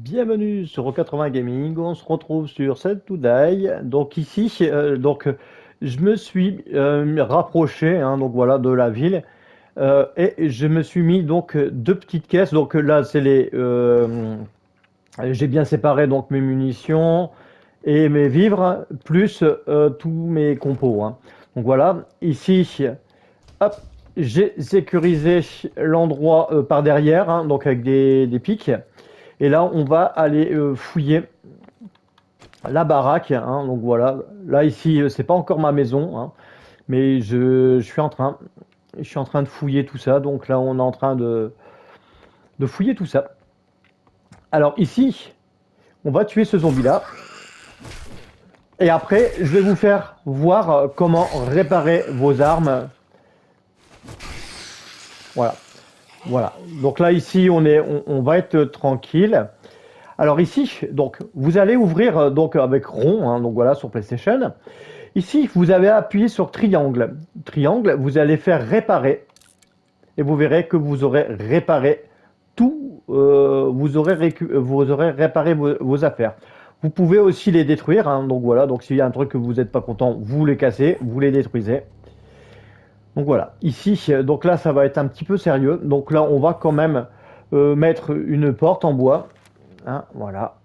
Bienvenue sur Rock80 Gaming, on se retrouve sur Set to Die. Donc ici, je me suis rapproché donc voilà, de la ville et je me suis mis donc deux petites caisses. Donc là, c'est j'ai bien séparé donc mes munitions et mes vivres, plus tous mes compos, hein. Donc voilà, ici, hop, j'ai sécurisé l'endroit par derrière, hein, donc avec des pics. Et là, on va aller fouiller la baraque, hein. Donc voilà, là ici, c'est pas encore ma maison, hein, mais je suis en train de fouiller tout ça. Donc là, on est en train de fouiller tout ça. Alors ici, on va tuer ce zombie-là. Et après, je vais vous faire voir comment réparer vos armes. Voilà, voilà. Donc là, ici, on va être tranquille. Alors ici, donc, vous allez ouvrir donc avec rond, hein, donc voilà, sur PlayStation. Ici, vous avez appuyé sur triangle. Triangle, vous allez faire réparer. Et vous verrez que vous aurez réparé tout, vous aurez réparé vos affaires. Vous pouvez aussi les détruire, hein. Donc voilà, donc s'il y a un truc que vous n'êtes pas content, vous les cassez, vous les détruisez. Donc voilà, ici, donc là, ça va être un petit peu sérieux. Donc là, on va quand même mettre une porte en bois, hein, voilà.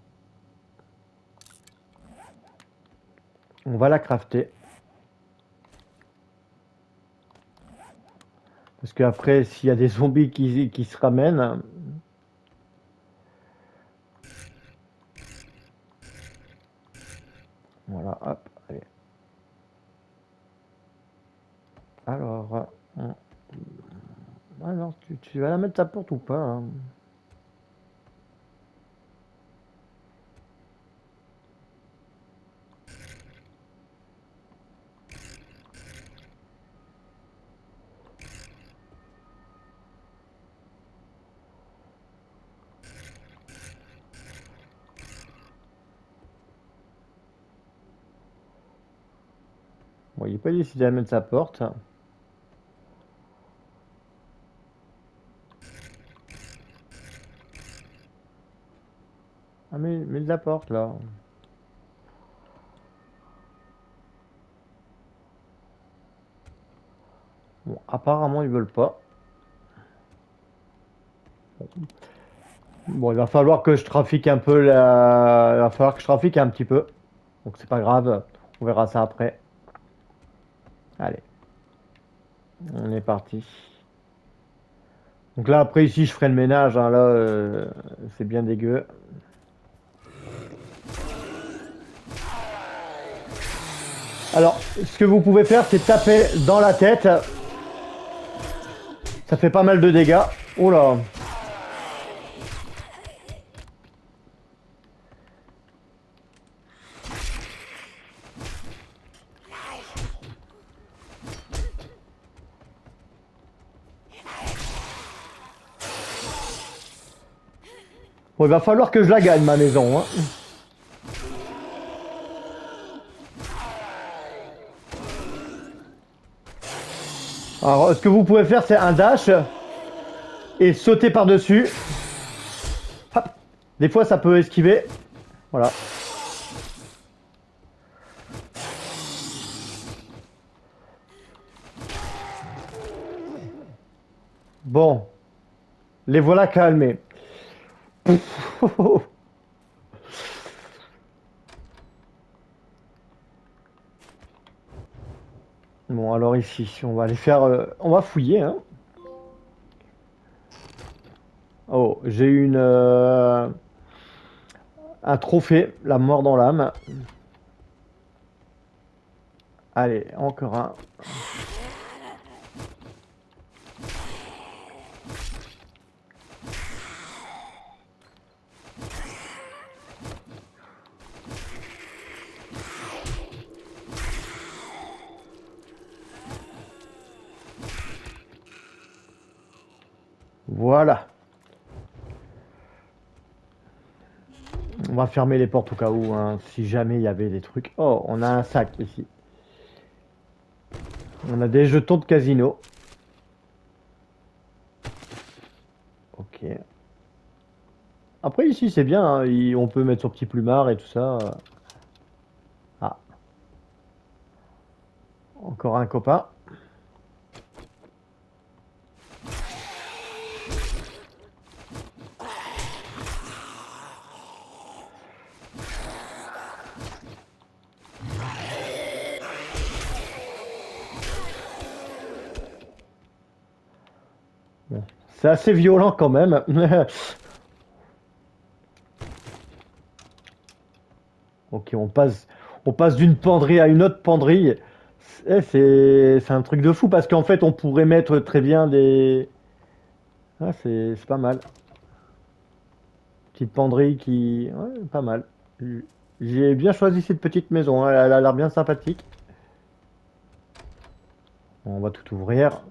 On va la crafter. Parce qu'après, s'il y a des zombies qui se ramènent, voilà, hop, allez. Alors, alors tu vas la mettre ta porte ou pas, hein? Bon, il n'est pas décidé à mettre sa porte. Ah, mais de la porte, là. Bon, apparemment, ils veulent pas. Bon, il va falloir que je trafique un peu la... Il va falloir que je trafique un petit peu. Donc, c'est pas grave. On verra ça après. Allez, on est parti. Donc là, après, ici, je ferai le ménage, hein. Là, c'est bien dégueu. Alors, ce que vous pouvez faire, c'est taper dans la tête. Ça fait pas mal de dégâts. Oh là. Bon, il va falloir que je la gagne, ma maison, hein. Alors, ce que vous pouvez faire, c'est un dash et sauter par-dessus. Hop. Des fois, ça peut esquiver. Voilà. Bon, les voilà calmés. Bon, alors ici, on va aller faire... on va fouiller, hein. Oh, j'ai eu un trophée, la mort dans l'âme. Allez, encore un. Voilà. On va fermer les portes au cas où, hein, si jamais il y avait des trucs. Oh, on a un sac ici. On a des jetons de casino. Ok. Après, ici, c'est bien, hein, on peut mettre son petit plumard et tout ça. Ah, encore un copain. Bon, c'est assez violent quand même. Ok, on passe d'une penderie à une autre penderie. C'est un truc de fou parce qu'en fait, on pourrait mettre très bien des. Ah, c'est pas mal. Petite penderie qui. Ouais, pas mal. J'ai bien choisi cette petite maison, hein, elle a l'air bien sympathique. On va tout ouvrir.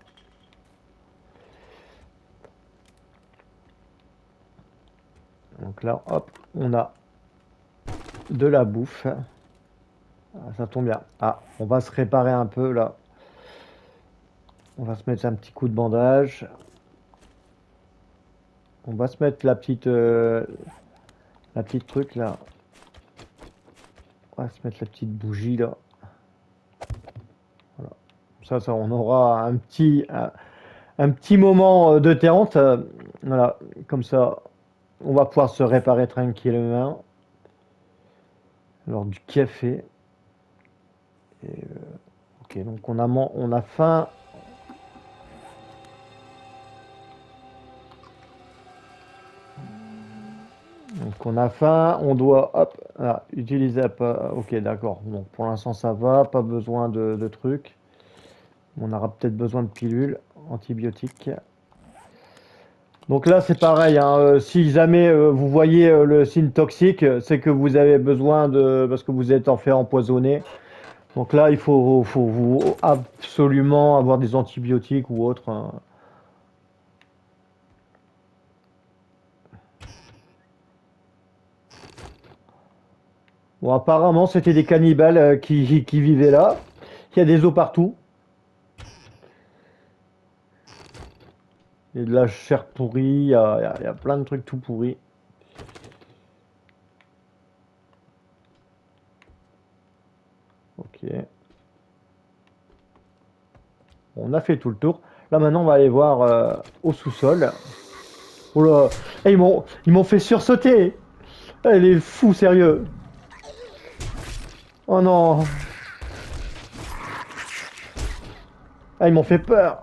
Donc là, hop, on a de la bouffe. Ah, ça tombe bien. Ah, on va se réparer un peu là. On va se mettre un petit coup de bandage. On va se mettre la petite truc là. On va se mettre la petite bougie là. Voilà. Ça, on aura un petit moment de détente. Voilà, comme ça, on va pouvoir se réparer tranquillement. Alors du café. Et, ok, donc on a faim. Donc on a faim, on doit hop, utiliser. Ok, d'accord. Donc pour l'instant ça va, pas besoin de trucs. On aura peut-être besoin de pilules antibiotiques. Donc là c'est pareil, hein, si jamais vous voyez le signe toxique, c'est que vous avez besoin parce que vous êtes en fait empoisonné. Donc là faut vous absolument avoir des antibiotiques ou autre, hein. Bon, apparemment c'était des cannibales qui vivaient là. Il y a des os partout. Il y a de la chair pourrie, il y a plein de trucs tout pourris. Ok. On a fait tout le tour. Là maintenant on va aller voir au sous-sol. Oh là, eh, ils m'ont fait sursauter. Elle est fou sérieux. Oh non. Ah, ils m'ont fait peur.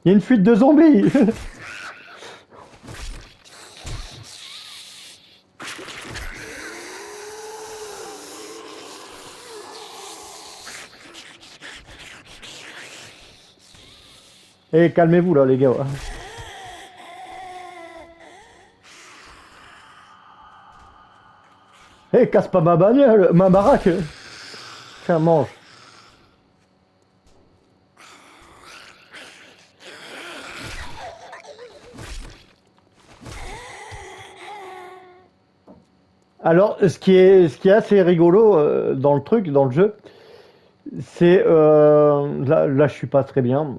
Il y a une fuite de zombies. Eh, calmez-vous là les gars. Eh, casse pas ma bagnole, ma baraque. Tiens, mange. Alors, ce qui est assez rigolo dans le truc, dans le jeu, c'est là, je suis pas très bien.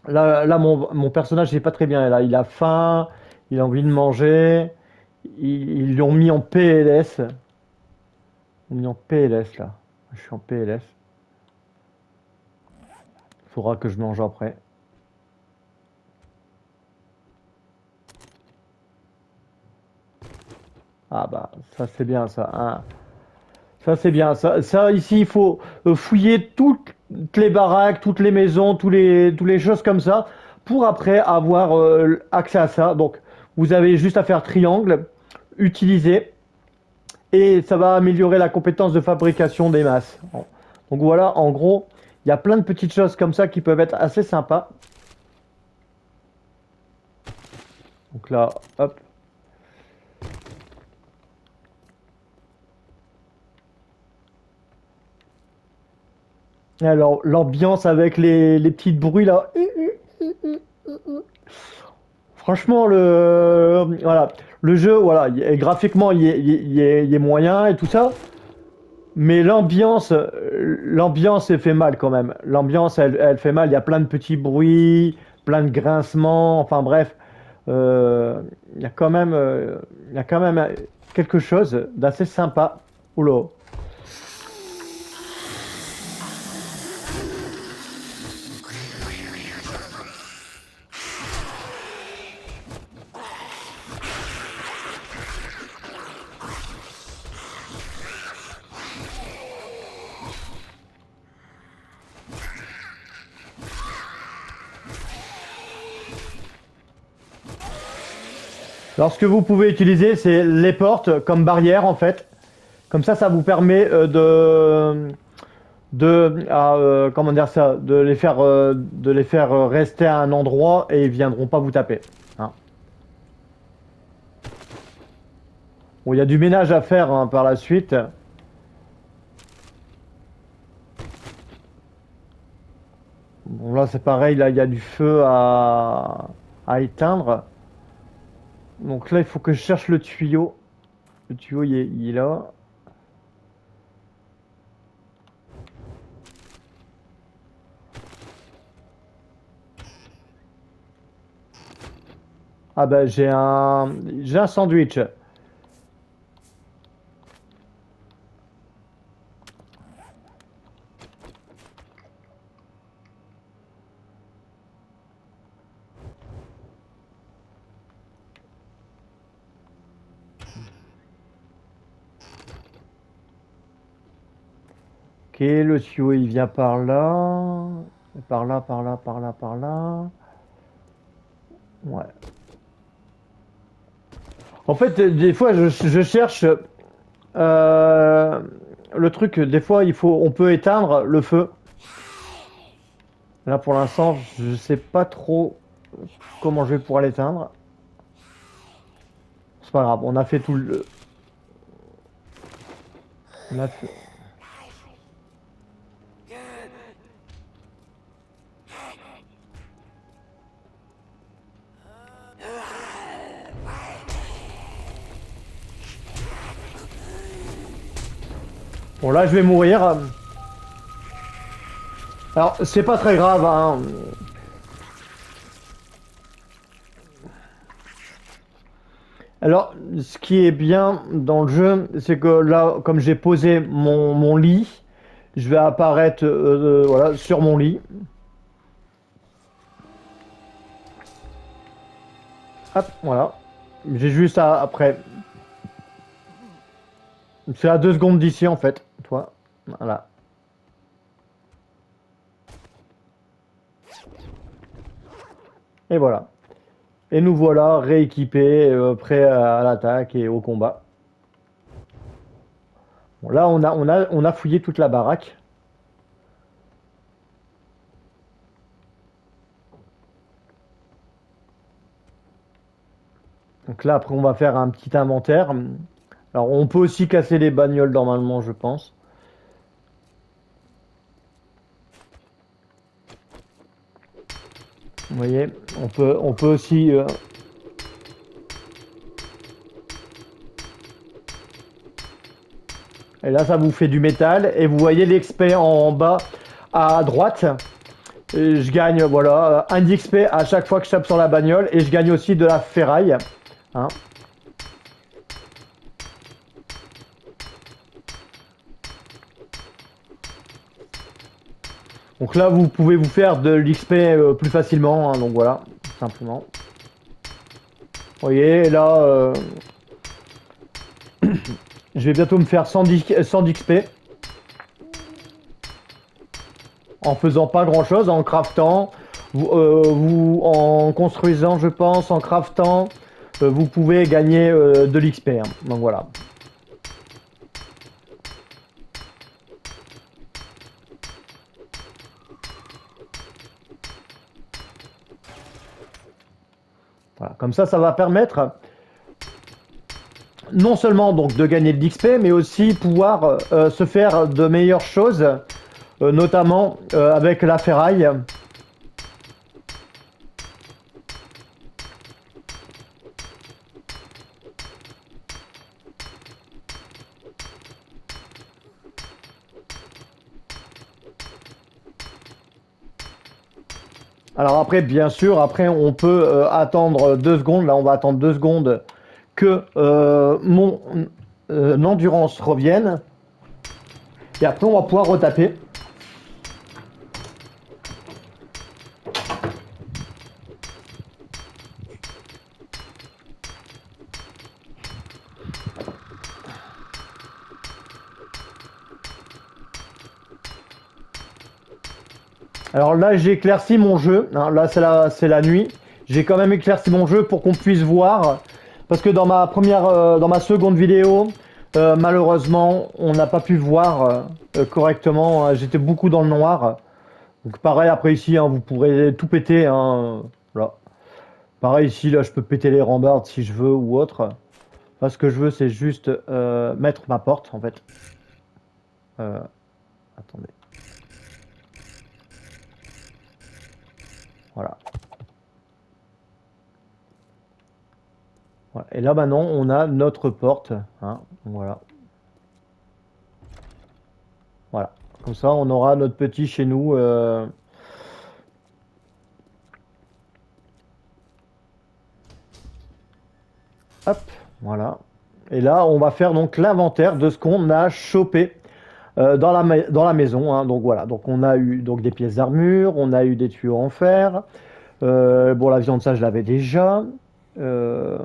Là mon personnage n'est pas très bien. Là, il a faim, il a envie de manger. Ils l'ont mis en PLS. Ils l'ont mis en PLS là. Je suis en PLS. Faudra que je mange après. Ah bah ça c'est bien ça, hein. Ça c'est bien. Ça ici il faut fouiller toutes les baraques, toutes les maisons, tous les choses comme ça pour après avoir accès à ça. Donc vous avez juste à faire triangle, utiliser. Et ça va améliorer la compétence de fabrication des masses. Bon. Donc voilà, en gros, il y a plein de petites choses comme ça qui peuvent être assez sympas. Donc là, hop. Alors, l'ambiance avec les petits bruits là. Franchement, voilà, le jeu, voilà, graphiquement, il est moyen et tout ça. Mais l'ambiance, elle fait mal quand même. L'ambiance, elle fait mal. Il y a plein de petits bruits, plein de grincements. Enfin bref, euh, il y a quand même, il y a quand même quelque chose d'assez sympa. Oula. Alors, ce que vous pouvez utiliser, c'est les portes comme barrière en fait. Comme ça vous permet comment dire ça, de les faire rester à un endroit et ils viendront pas vous taper. Hein. Bon, il y a du ménage à faire hein, par la suite. Bon, là, c'est pareil, là, il y a du feu à éteindre. Donc là, il faut que je cherche le tuyau. Le tuyau, il est là. Ah ben, j'ai un sandwich. Ok, le tuyau, il vient par là. Par là, par là, par là, par là. Ouais. En fait, des fois, je cherche le truc. Des fois, on peut éteindre le feu. Là, pour l'instant, je sais pas trop comment je vais pouvoir l'éteindre. C'est pas grave, on a fait tout le. On a fait- Bon, là, je vais mourir. Alors, c'est pas très grave, hein. Alors, ce qui est bien dans le jeu, c'est que là, comme j'ai posé mon lit, je vais apparaître voilà, sur mon lit. Hop, voilà. J'ai juste après. C'est à 2 secondes d'ici, en fait. Toi. Voilà. Et voilà. Et nous voilà rééquipés, prêts à l'attaque et au combat. Bon, là, on a fouillé toute la baraque. Donc là, après, on va faire un petit inventaire. Alors, on peut aussi casser les bagnoles normalement, je pense. Vous voyez, on peut aussi. Et là, ça vous fait du métal. Et vous voyez l'XP en bas à droite. Et je gagne, voilà, 1 d'XP à chaque fois que je tape sur la bagnole. Et je gagne aussi de la ferraille. Hein. Donc là, vous pouvez vous faire de l'XP plus facilement. Hein, donc voilà, simplement. Vous voyez, là, je vais bientôt me faire 100 d'XP. En faisant pas grand chose, en craftant, en construisant, je pense, en craftant, vous pouvez gagner de l'XP. Hein. Donc voilà. Voilà. Comme ça va permettre non seulement donc de gagner de l'XP, mais aussi pouvoir se faire de meilleures choses, notamment avec la ferraille. Alors après, bien sûr, après on peut attendre 2 secondes. Là, on va attendre 2 secondes que mon endurance revienne. Et après, on va pouvoir retaper. Alors là, j'ai éclairci mon jeu. Hein, là, c'est la nuit. J'ai quand même éclairci mon jeu pour qu'on puisse voir. Parce que dans ma seconde vidéo, malheureusement, on n'a pas pu voir correctement. J'étais beaucoup dans le noir. Donc pareil, après ici, hein, vous pourrez tout péter. Hein, là. Pareil ici, là, je peux péter les rambardes si je veux ou autre. Enfin, ce que je veux, c'est juste mettre ma porte, en fait. Euh, attendez. Voilà. Voilà. Et là, maintenant, on a notre porte. Hein, voilà. Voilà. Comme ça, on aura notre petit chez nous. Hop, voilà. Et là, on va faire donc l'inventaire de ce qu'on a chopé dans la maison. Hein. Donc voilà. Donc on a eu donc des pièces d'armure, on a eu des tuyaux en fer. Bon, la viande, ça, je l'avais déjà. Il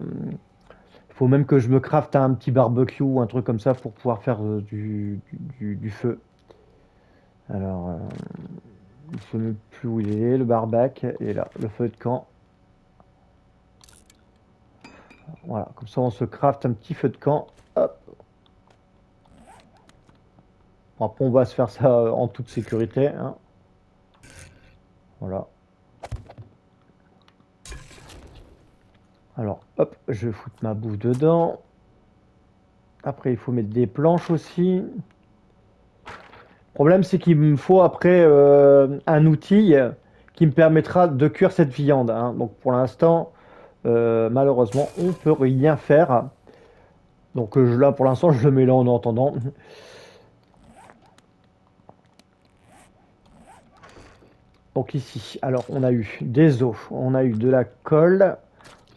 faut même que je me crafte un petit barbecue ou un truc comme ça pour pouvoir faire du feu. Alors, je ne sais même plus où il est, le barbac. Et là, le feu de camp. Voilà, comme ça on se craft un petit feu de camp. Hop. Après on va se faire ça en toute sécurité. Hein. Voilà. Alors hop, je vais foutre ma bouffe dedans. Après il faut mettre des planches aussi. Le problème c'est qu'il me faut après un outil qui me permettra de cuire cette viande. Hein. Donc pour l'instant, malheureusement, on peut rien faire. Donc là pour l'instant je le mets là en attendant. Donc ici, alors on a eu des os, on a eu de la colle,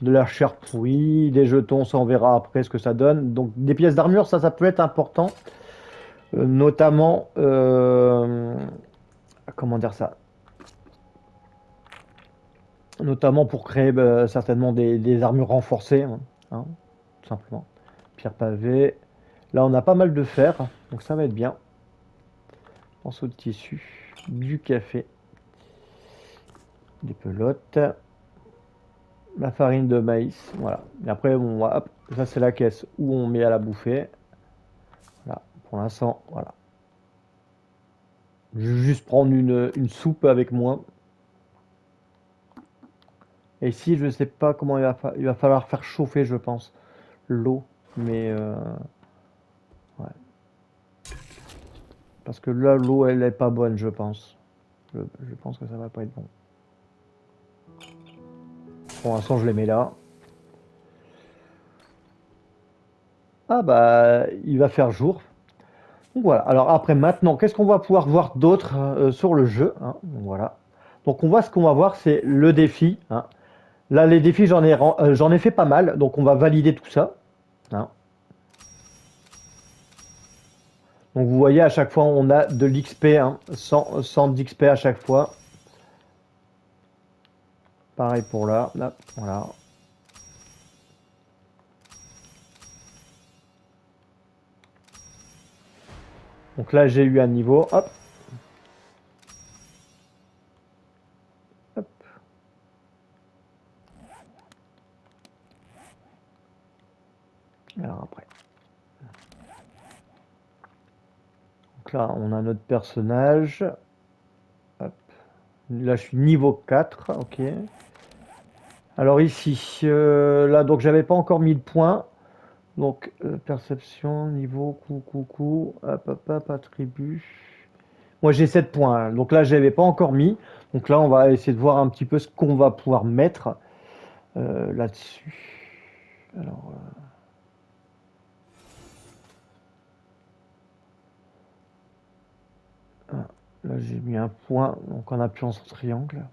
de la chair pourrie, des jetons, ça on verra après ce que ça donne. Donc des pièces d'armure, ça peut être important, notamment, comment dire ça, notamment pour créer certainement des armures renforcées, hein, tout simplement. Pierre pavé. Là on a pas mal de fer, donc ça va être bien. Morceaux de tissu, du café, des pelotes. La farine de maïs, voilà. Et après, bon, hop, ça c'est la caisse où on met à la bouffer. Voilà, pour l'instant, voilà. Je vais juste prendre une soupe avec moi. Et ici, je sais pas comment il va falloir faire chauffer, je pense, l'eau. Mais, ouais. Parce que là, l'eau, elle est pas bonne, je pense. Je pense que ça va pas être bon. Pour l'instant, je les mets là. Ah bah, il va faire jour. Donc voilà. Alors après, maintenant, qu'est-ce qu'on va pouvoir voir d'autre sur le jeu, hein. Donc voilà. Donc on voit ce qu'on va voir, c'est le défi. Hein. Là, les défis, j'en ai fait pas mal, donc on va valider tout ça. Hein. Donc vous voyez, à chaque fois, on a de l'XP, hein, 100 d'XP à chaque fois. Pareil pour là, voilà. Donc là, j'ai eu un niveau, hop. Hop. Alors après. Donc là, on a notre personnage. Hop. Là, je suis niveau 4, ok. Alors ici, là, donc j'avais pas encore mis le point. Donc, perception, niveau, coup, hop, attribut. Moi, j'ai 7 points. Hein. Donc là, je n'avais pas encore mis. Donc là, on va essayer de voir un petit peu ce qu'on va pouvoir mettre là-dessus. Alors, là, j'ai mis un point. Donc en appuyant sur triangle.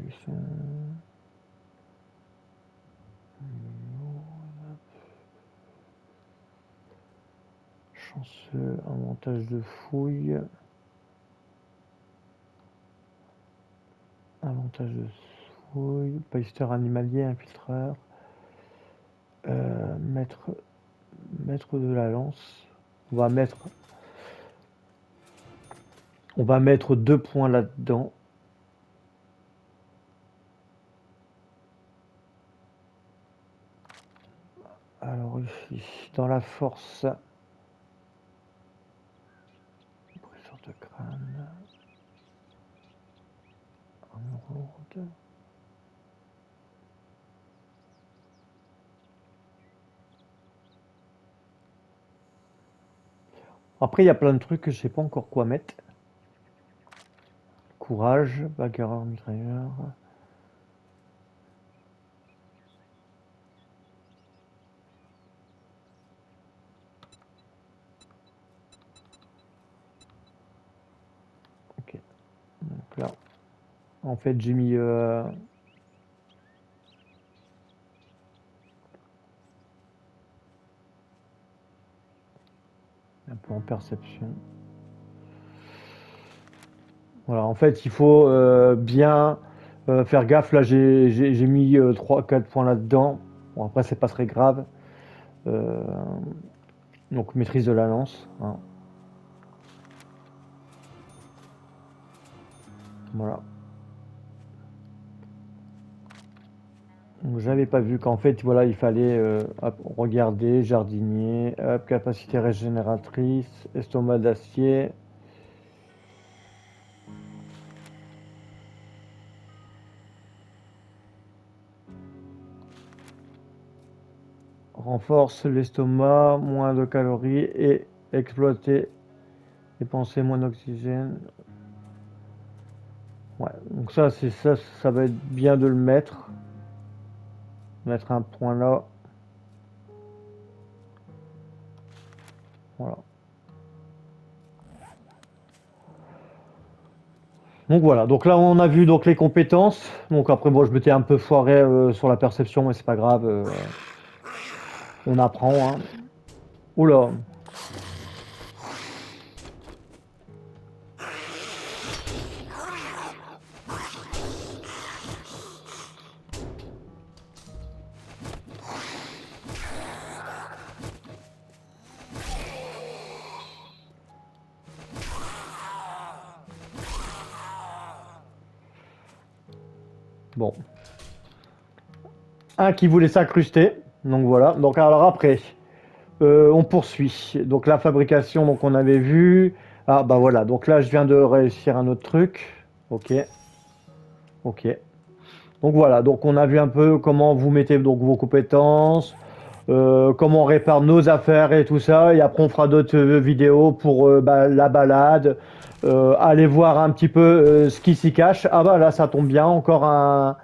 ils sont... Chanceux, avantage de fouille. Avantage de fouille. Paysteur animalier, infiltreur. Maître de la lance. On va mettre 2 points là-dedans. Alors ici, dans la force, briseur de crâne, armure lourde. Après, il y a plein de trucs que je sais pas encore quoi mettre. Courage, bagarreur, mitrailleur. Ok. Donc là, en fait, j'ai mis un peu en perception. Voilà, en fait, il faut bien faire gaffe. Là, j'ai mis 3-4 points là-dedans. Bon, après, c'est pas très grave. Donc, maîtrise de la lance. Hein. Voilà. Donc, j'avais pas vu qu'en fait, voilà, il fallait regarder, jardinier, capacité régénératrice, estomac d'acier. Renforce l'estomac, moins de calories et exploiter, dépenser moins d'oxygène. Ouais, donc ça, c'est ça, ça va être bien de le mettre. Mettre un point là. Voilà. Donc voilà, donc là on a vu donc les compétences. Donc après moi je m'étais un peu foiré sur la perception, mais c'est pas grave. On apprend. Hein. Oula. Bon. Un qui voulait s'incruster. Donc voilà. Donc alors après, on poursuit. Donc la fabrication, donc on avait vu. Ah bah voilà. Donc là je viens de réussir un autre truc. Ok. Ok. Donc voilà. Donc on a vu un peu comment vous mettez donc vos compétences. Comment on répare nos affaires et tout ça. Et après, on fera d'autres vidéos pour la balade. Aller voir un petit peu ce qui s'y cache. Ah bah là, ça tombe bien. Encore un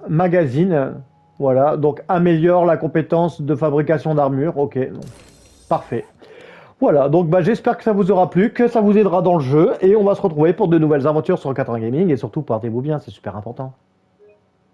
magazine. Voilà. Donc, améliore la compétence de fabrication d'armure. Ok. Donc, parfait. Voilà. Donc, bah, j'espère que ça vous aura plu, que ça vous aidera dans le jeu. Et on va se retrouver pour de nouvelles aventures sur 80 Gaming. Et surtout, portez-vous bien. C'est super important.